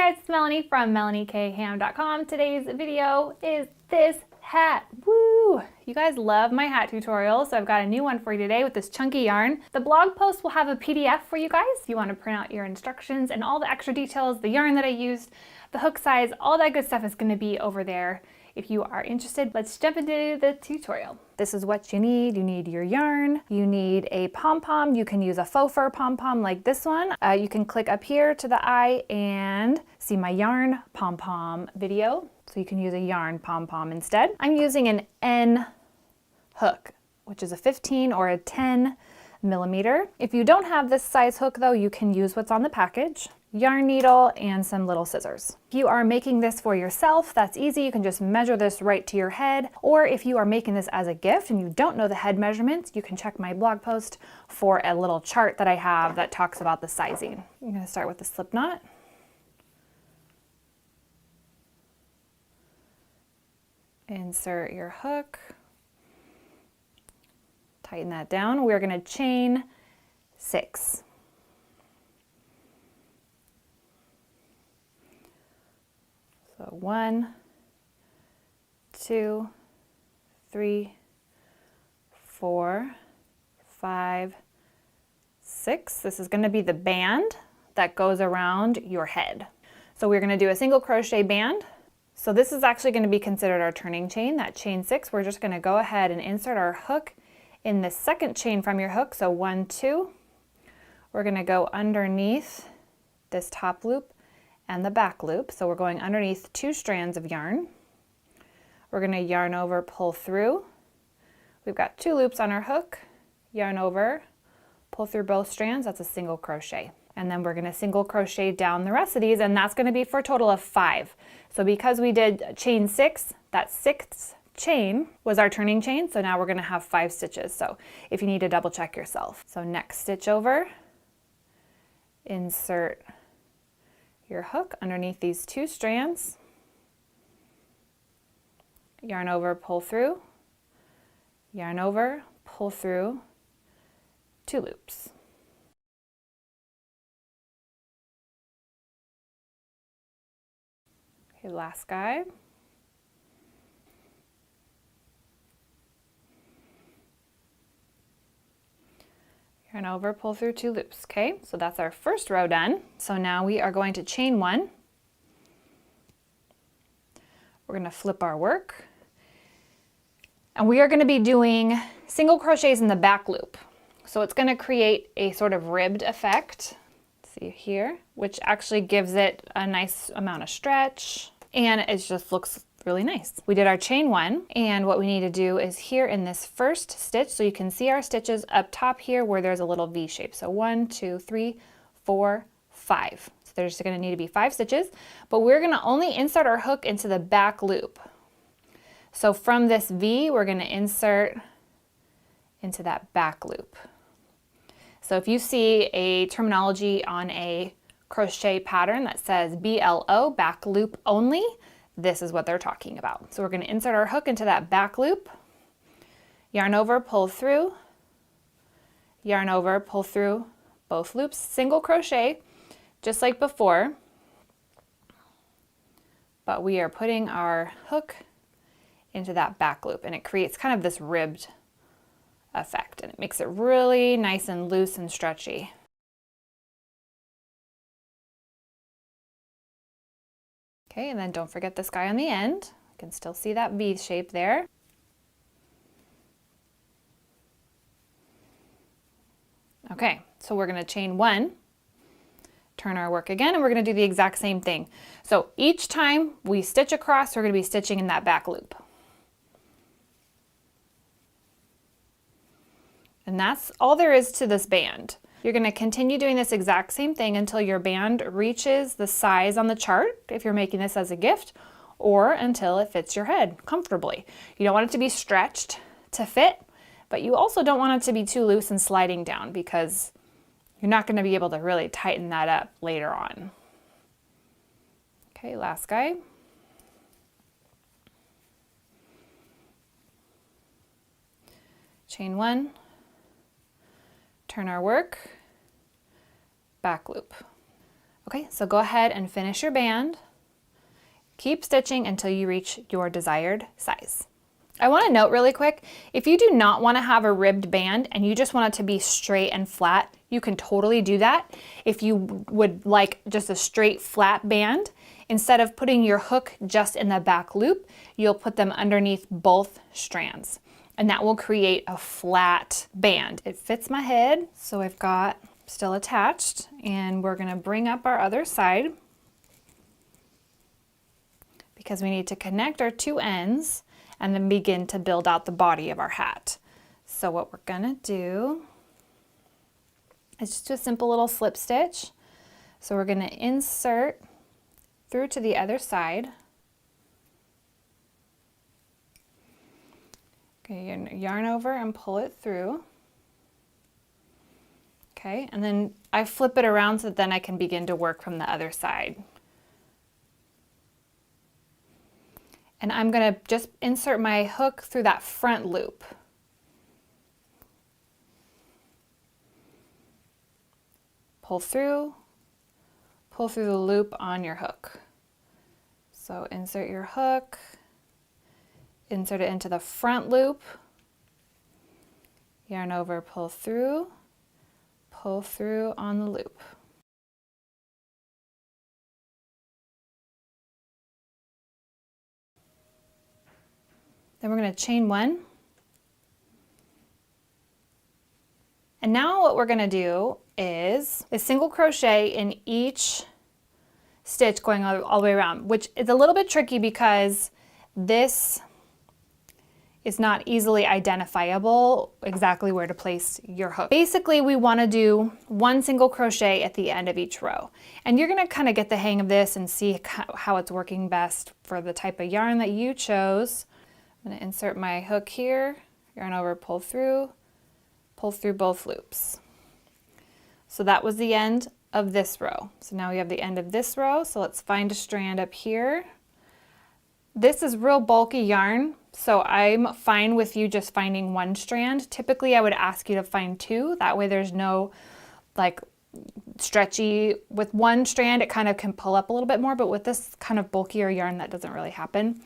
guys, it's Melanie from MelanieKHam.com. Today's video is this hat. Woo! You guys love my hat tutorials, so I've got a new one for you today with this chunky yarn. The blog post will have a PDF for you guys if you want to print out your instructions and all the extra details, the yarn that I used, the hook size, all that good stuff is going to be over there. If you are interested, let's jump into the tutorial. This is what you need. You need your yarn. You need a pom-pom. You can use a faux fur pom-pom like this one. You can click up here to the eye and see my yarn pom-pom video. So you can use a yarn pom-pom instead. I'm using an N hook, which is a 15 or a 10 millimeter. If you don't have this size hook though, you can use what's on the package. Yarn needle and some little scissors. If you are making this for yourself, that's easy. You can just measure this right to your head. Or if you are making this as a gift and you don't know the head measurements, you can check my blog post for a little chart that I have that talks about the sizing. I'm going to start with the slip knot. Insert your hook. Tighten that down. We're going to chain 6. So 1, 2, 3, 4, 5, 6. This is going to be the band that goes around your head. So we're going to do a single crochet band. So this is actually going to be considered our turning chain, that chain 6. We're just going to go ahead and insert our hook in the second chain from your hook. So 1, 2. We're going to go underneath this top loop and the back loop. So we're going underneath 2 strands of yarn. We're going to yarn over, pull through. We've got 2 loops on our hook, yarn over, pull through both strands. That's a single crochet. And then we're going to single crochet down the rest of these, and that's going to be for a total of 5. So because we did chain 6, that 6th chain was our turning chain. So now we're going to have 5 stitches. So if you need to double check yourself. So next stitch over, insert your hook underneath these 2 strands, yarn over, pull through, yarn over, pull through, 2 loops. Okay, last guy. Yarn over, pull through 2 loops. Okay, so that's our first row done. So now we are going to chain 1. We're going to flip our work. And we are going to be doing single crochets in the back loop. So it's going to create a sort of ribbed effect. See here, which actually gives it a nice amount of stretch. And it just looks really nice. We did our chain 1, and what we need to do is here in this first stitch, so you can see our stitches up top here where there's a little V shape. So 1, 2, 3, 4, 5. So there's going to need to be 5 stitches, but we're going to only insert our hook into the back loop. So from this V, we're going to insert into that back loop. So if you see a terminology on a crochet pattern that says BLO, back loop only, this is what they're talking about. So we're going to insert our hook into that back loop, yarn over, pull through, yarn over, pull through both loops, single crochet, just like before, but we are putting our hook into that back loop, and it creates kind of this ribbed effect, and it makes it really nice and loose and stretchy. Okay, and then don't forget this guy on the end. You can still see that V shape there. Okay, so we're going to chain 1, turn our work again, and we're going to do the exact same thing. So each time we stitch across, we're going to be stitching in that back loop. And that's all there is to this band. You're going to continue doing this exact same thing until your band reaches the size on the chart, if you're making this as a gift, or until it fits your head comfortably. You don't want it to be stretched to fit, but you also don't want it to be too loose and sliding down, because you're not going to be able to really tighten that up later on. Okay, last guy. Chain 1. Turn our work, back loop. Okay, so go ahead and finish your band. Keep stitching until you reach your desired size. I want to note really quick, if you do not want to have a ribbed band and you just want it to be straight and flat, you can totally do that. If you would like just a straight flat band, instead of putting your hook just in the back loop, you'll put them underneath both strands, and that will create a flat band. It fits my head, so I've got still attached, and we're going to bring up our other side because we need to connect our two ends and then begin to build out the body of our hat. So what we're gonna do is just do a simple little slip stitch. So we're gonna insert through to the other side. Okay, yarn over and pull it through. Okay, and then I flip it around so that then I can begin to work from the other side. And I'm going to just insert my hook through that front loop. Pull through the loop on your hook. So insert your hook, insert it into the front loop, yarn over, pull through on the loop. Then we're going to chain one. And now what we're going to do is a single crochet in each stitch going all the way around, which is a little bit tricky because this is not easily identifiable exactly where to place your hook. Basically, we want to do one single crochet at the end of each row. And you're going to kind of get the hang of this and see how it's working best for the type of yarn that you chose. I'm going to insert my hook here, yarn over, pull through both loops. So that was the end of this row. So now we have the end of this row, so let's find a strand up here. This is real bulky yarn, so I'm fine with you just finding one strand. Typically I would ask you to find two, that way there's no like stretchy. With one strand it kind of can pull up a little bit more, but with this kind of bulkier yarn that doesn't really happen.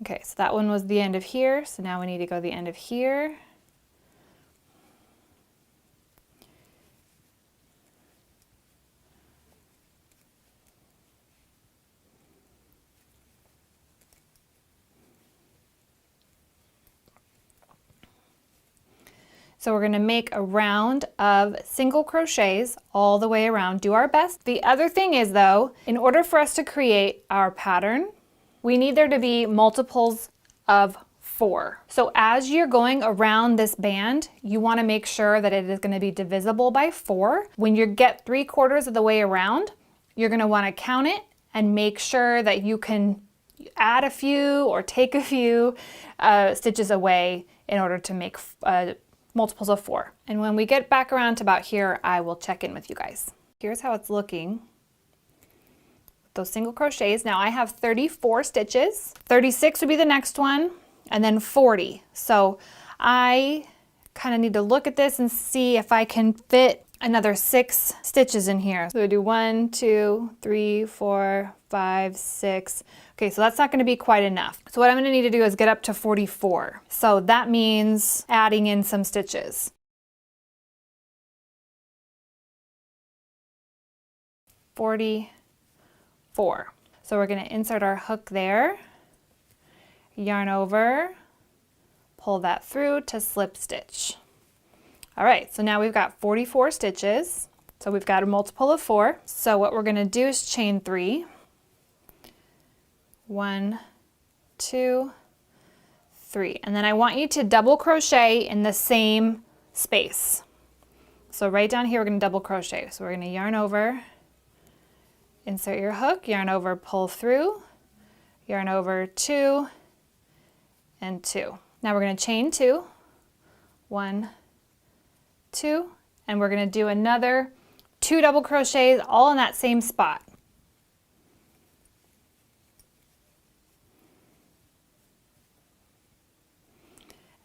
Okay, so that one was the end of here, so now we need to go the end of here. So we're going to make a round of single crochets all the way around. Do our best. The other thing is though, in order for us to create our pattern, we need there to be multiples of 4. So as you're going around this band, you want to make sure that it is going to be divisible by 4. When you get 3/4 of the way around, you're going to want to count it and make sure that you can add a few or take a few stitches away in order to make multiples of 4. And when we get back around to about here, I will check in with you guys. Here's how it's looking. Those single crochets. Now I have 34 stitches. 36 would be the next one, and then 40. So I kind of need to look at this and see if I can fit another 6 stitches in here. So we do 1, 2, 3, 4, 5, 6. Okay, so that's not going to be quite enough. So what I'm going to need to do is get up to 44. So that means adding in some stitches. 44. So we're going to insert our hook there, yarn over, pull that through to slip stitch. All right, so now we've got 44 stitches. So we've got a multiple of 4. So what we're going to do is chain 3. 1, 2, 3. And then I want you to double crochet in the same space. So right down here we're going to double crochet. So we're going to yarn over, insert your hook, yarn over, pull through, yarn over 2 and 2. Now we're going to chain 2. 1, 2, and we're going to do another 2 double crochets all in that same spot.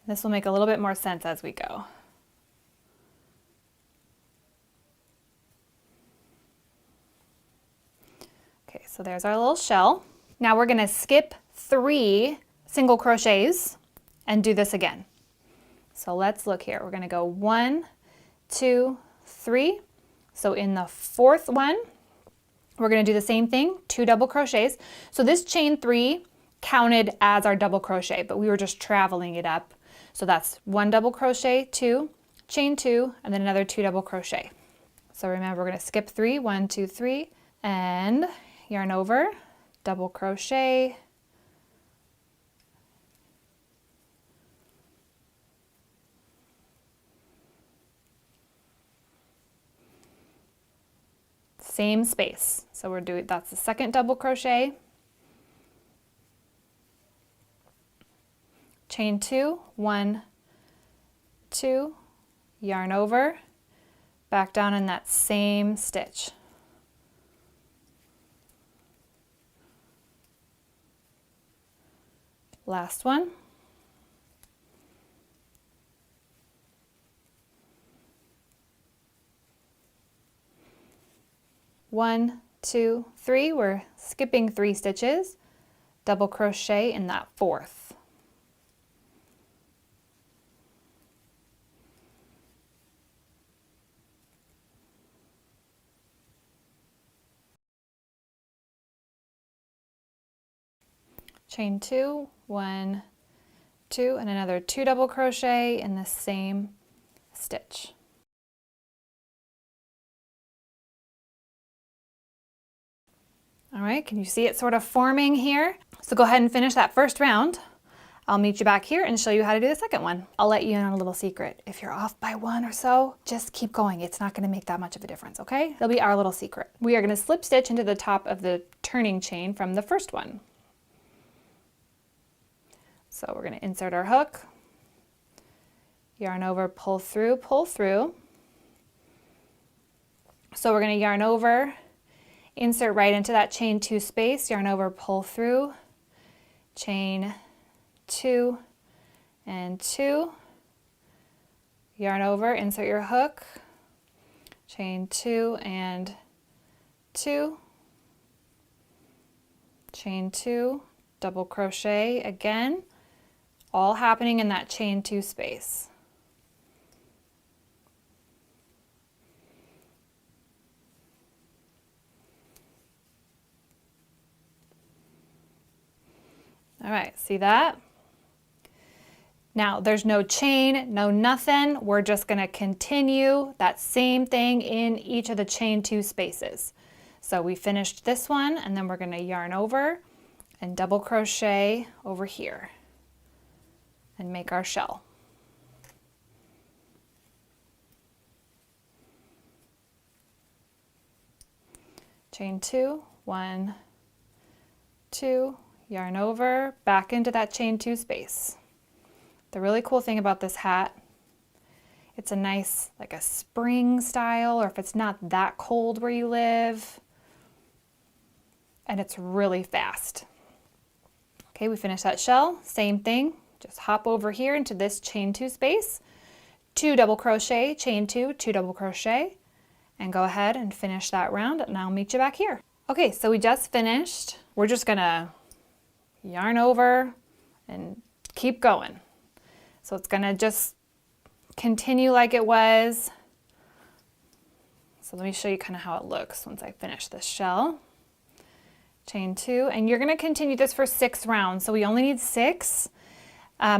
This will make a little bit more sense as we go. Okay, so there's our little shell. Now we're gonna skip 3 single crochets and do this again. So let's look here. We're gonna go 1, 2, 3. So in the 4th one, we're gonna do the same thing, 2 double crochets. So this chain 3 counted as our double crochet, but we were just traveling it up. So that's 1 double crochet, 2, chain 2, and then another 2 double crochet. So remember, we're gonna skip 3, 1, 2, 3, and yarn over, double crochet, same space. So we're doing, that's the 2nd double crochet, chain 2, 1, 2, yarn over, back down in that same stitch. Last one. One, 2, 3, we're skipping 3 stitches, double crochet in that 4th. Chain 2, 1, 2, and another 2 double crochet in the same stitch. All right, can you see it sort of forming here? So go ahead and finish that first round. I'll meet you back here and show you how to do the second one. I'll let you in on a little secret. If you're off by 1 or so, just keep going. It's not gonna make that much of a difference, okay? It'll be our little secret. We are gonna slip stitch into the top of the turning chain from the first one. So we're gonna insert our hook, yarn over, pull through, pull through. So we're gonna yarn over, insert right into that chain 2 space, yarn over, pull through, chain 2 and 2, yarn over, insert your hook, chain 2 and 2, chain 2, double crochet again, all happening in that chain 2 space. All right, see that? Now there's no chain, no nothing. We're just gonna continue that same thing in each of the chain 2 spaces. So we finished this one and then we're gonna yarn over and double crochet over here and make our shell. Chain 2, 1, 2, yarn over, back into that chain 2 space. The really cool thing about this hat, it's a nice, like a spring style, or if it's not that cold where you live, and it's really fast. Okay, we finished that shell, same thing, just hop over here into this chain 2 space, 2 double crochet, chain 2, 2 double crochet, and go ahead and finish that round, and I'll meet you back here. Okay, so we just finished. We're just gonna yarn over and keep going. So it's gonna just continue like it was. So let me show you kind of how it looks once I finish this shell. Chain 2, and you're gonna continue this for 6 rounds. So we only need 6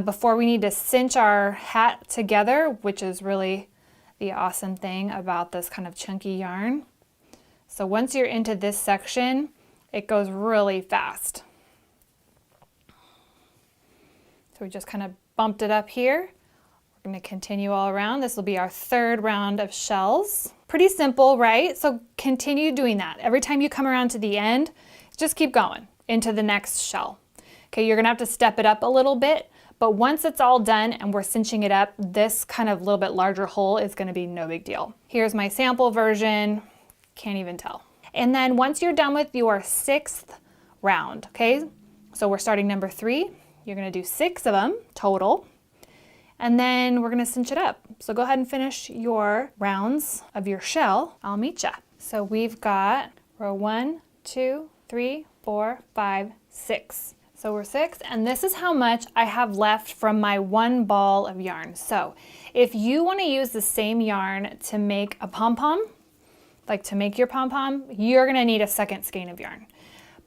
before we need to cinch our hat together, which is really the awesome thing about this kind of chunky yarn. So once you're into this section, it goes really fast. So we just kind of bumped it up here. We're going to continue all around. This will be our 3rd round of shells. Pretty simple, right? So continue doing that. Every time you come around to the end, just keep going into the next shell. Okay, you're going to have to step it up a little bit, but once it's all done and we're cinching it up, this kind of little bit larger hole is going to be no big deal. Here's my sample version. Can't even tell. And then once you're done with your 6th round, okay, so we're starting number 3. You're going to do 6 of them total, and then we're going to cinch it up. So go ahead and finish your rounds of your shell. I'll meet ya. So we've got row 1, 2, 3, 4, 5, 6. So we're 6, and this is how much I have left from my one ball of yarn. So if you want to use the same yarn to make a pom-pom, like to make your pom-pom, you're going to need a second skein of yarn.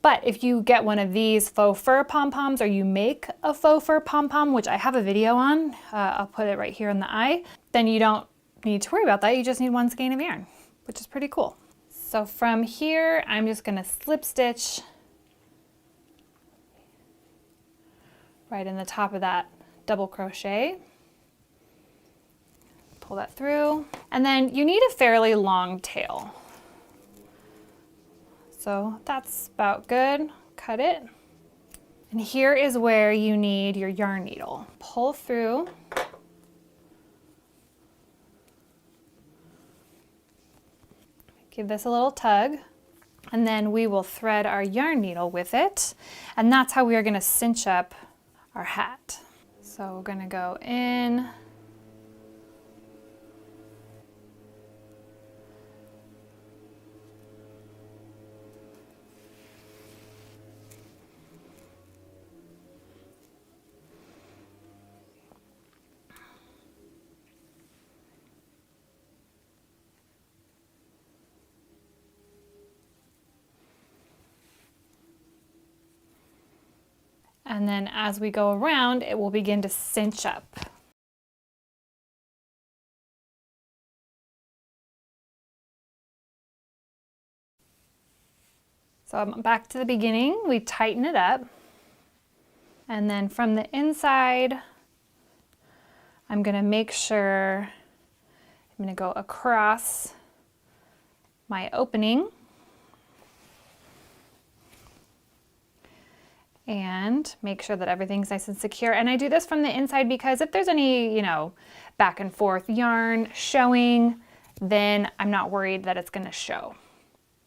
But if you get one of these faux fur pom-poms, or you make a faux fur pom-pom, which I have a video on, I'll put it right here in the eye, then you don't need to worry about that. You just need one skein of yarn, which is pretty cool. So from here, I'm just going to slip stitch right in the top of that double crochet. Pull that through. And then you need a fairly long tail. So that's about good. Cut it. And here is where you need your yarn needle. Pull through. Give this a little tug. And then we will thread our yarn needle with it. And that's how we are going to cinch up our hat. So we're going to go in. And then as we go around, it will begin to cinch up. So I'm back to the beginning. We tighten it up. And then from the inside, I'm going to make sure I'm going to go across my opening. And make sure that everything's nice and secure. And I do this from the inside because if there's any, back and forth yarn showing, then I'm not worried that it's going to show.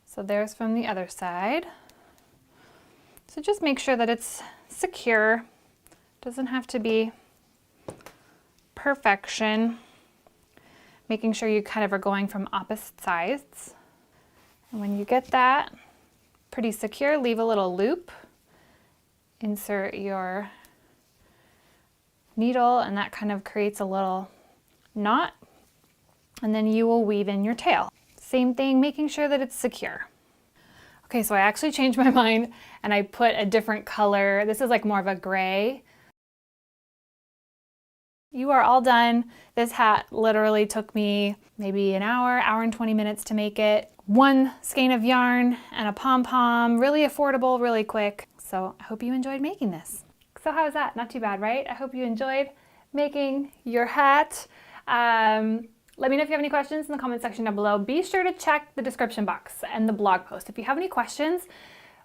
So there's from the other side. So just make sure that it's secure. Doesn't have to be perfection. Making sure you kind of are going from opposite sides. And when you get that pretty secure, leave a little loop. Insert your needle, and that kind of creates a little knot, and then you will weave in your tail. Same thing, making sure that it's secure. Okay, so I actually changed my mind and I put a different color. This is like more of a gray. You are all done. This hat literally took me maybe an hour and 20 minutes to make it. One skein of yarn and a pom-pom, really affordable, really quick. So I hope you enjoyed making this. So how was that? Not too bad, right? I hope you enjoyed making your hat. Let me know if you have any questions in the comment section down below. Be sure to check the description box and the blog post. If you have any questions,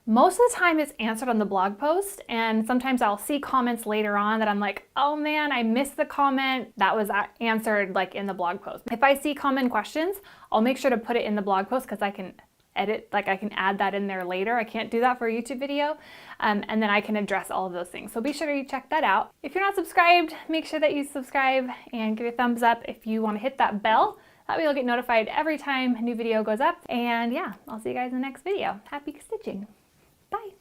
most of the time it's answered on the blog post, and sometimes I'll see comments later on that I'm like, oh man, I missed the comment. That was answered like in the blog post. If I see common questions, I'll make sure to put it in the blog post because I can edit, like I can add that in there later. I can't do that for a YouTube video. And then I can address all of those things. So be sure to check that out. If you're not subscribed, make sure that you subscribe and give a thumbs up if you want to hit that bell. That way you'll get notified every time a new video goes up. And yeah, I'll see you guys in the next video. Happy stitching. Bye.